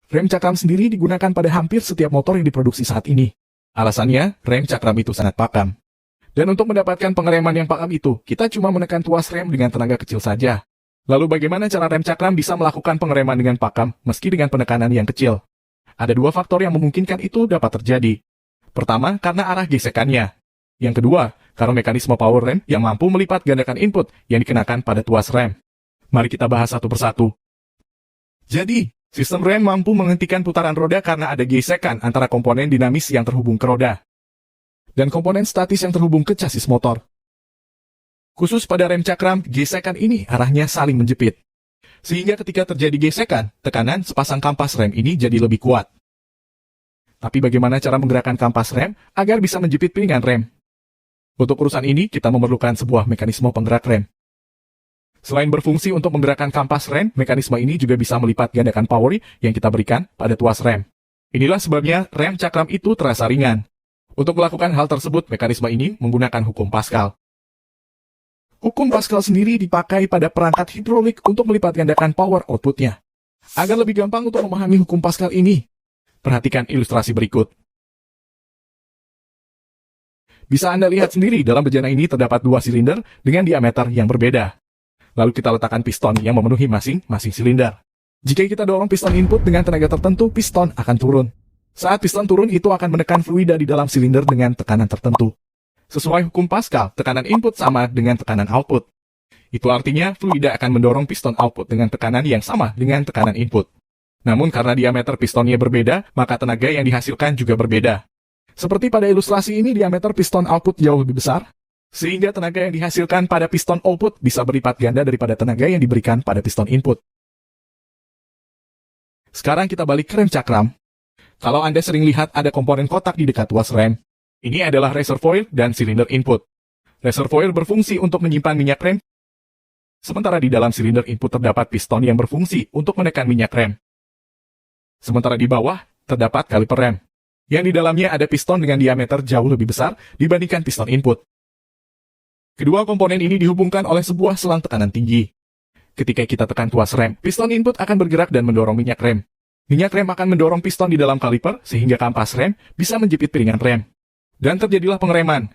Rem cakram sendiri digunakan pada hampir setiap motor yang diproduksi saat ini. Alasannya, rem cakram itu sangat pakam. Dan untuk mendapatkan pengereman yang pakam itu, kita cuma menekan tuas rem dengan tenaga kecil saja. Lalu bagaimana cara rem cakram bisa melakukan pengereman dengan pakam meski dengan penekanan yang kecil? Ada dua faktor yang memungkinkan itu dapat terjadi. Pertama, karena arah gesekannya. Yang kedua, karena mekanisme power rem yang mampu melipat gandakan input yang dikenakan pada tuas rem. Mari kita bahas satu persatu. Jadi, sistem rem mampu menghentikan putaran roda karena ada gesekan antara komponen dinamis yang terhubung ke roda dan komponen statis yang terhubung ke chassis motor. Khusus pada rem cakram, gesekan ini arahnya saling menjepit. Sehingga ketika terjadi gesekan, tekanan sepasang kampas rem ini jadi lebih kuat. Tapi bagaimana cara menggerakkan kampas rem agar bisa menjepit piringan rem? Untuk urusan ini, kita memerlukan sebuah mekanisme penggerak rem. Selain berfungsi untuk menggerakkan kampas rem, mekanisme ini juga bisa melipat gandakan power yang kita berikan pada tuas rem. Inilah sebabnya rem cakram itu terasa ringan. Untuk melakukan hal tersebut, mekanisme ini menggunakan hukum Pascal. Hukum Pascal sendiri dipakai pada perangkat hidrolik untuk melipat gandakan power outputnya. Agar lebih gampang untuk memahami hukum Pascal ini, perhatikan ilustrasi berikut. Bisa Anda lihat sendiri dalam bejana ini terdapat dua silinder dengan diameter yang berbeda. Lalu kita letakkan piston yang memenuhi masing-masing silinder. Jika kita dorong piston input dengan tenaga tertentu, piston akan turun. Saat piston turun, itu akan menekan fluida di dalam silinder dengan tekanan tertentu. Sesuai hukum Pascal, tekanan input sama dengan tekanan output. Itu artinya fluida akan mendorong piston output dengan tekanan yang sama dengan tekanan input. Namun karena diameter pistonnya berbeda, maka tenaga yang dihasilkan juga berbeda. Seperti pada ilustrasi ini, diameter piston output jauh lebih besar, sehingga tenaga yang dihasilkan pada piston output bisa berlipat ganda daripada tenaga yang diberikan pada piston input. Sekarang kita balik ke rem cakram. Kalau Anda sering lihat ada komponen kotak di dekat tuas rem, ini adalah reservoir dan silinder input. Reservoir berfungsi untuk menyimpan minyak rem, sementara di dalam silinder input terdapat piston yang berfungsi untuk menekan minyak rem. Sementara di bawah terdapat kaliper rem, yang di dalamnya ada piston dengan diameter jauh lebih besar dibandingkan piston input. Kedua komponen ini dihubungkan oleh sebuah selang tekanan tinggi. Ketika kita tekan tuas rem, piston input akan bergerak dan mendorong minyak rem. Minyak rem akan mendorong piston di dalam kaliper sehingga kampas rem bisa menjepit piringan rem. Dan terjadilah pengereman.